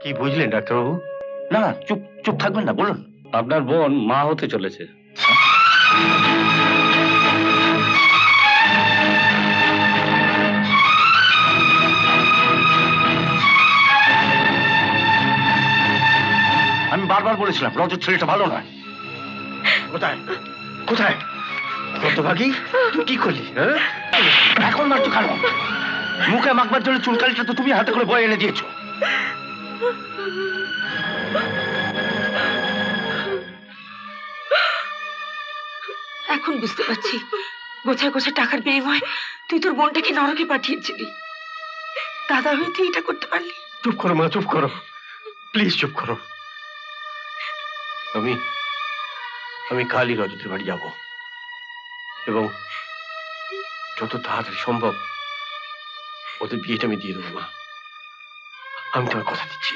কি বুঝলেন ডাক্তারবাবু? না না, চুপ চুপ থাকবেন না, বলুন। আপনার বোন মা হতে চলেছে। আমি বারবার বলেছিলাম রজত ছেলেটা ভালো নয়। কোথায় কোথায় হতভাগী, তুই কি করলি? হ্যাঁ, এখন মারছো কেন? মুখে মাখবার জন্য চুলকালিটা তো তুমি হাতে করে বয়ে এনে দিয়েছো। এখন বুঝতে পারছি গোছায় গোছায় টাকার বিনিময়ে তুই তোর বোনটাকে নরকে পাঠিয়েছিলি। দাদা হয়ে তুই এটা করতে পারলি? চুপ করো মা, চুপ করো, প্লিজ চুপ করো। আমি আমি কালই রজতের বাড়ি যাব এবং যত তাড়াতাড়ি সম্ভব ওদের বিয়েটা আমি দিয়ে দেবো মা, আমি তোমার কথা দিচ্ছি।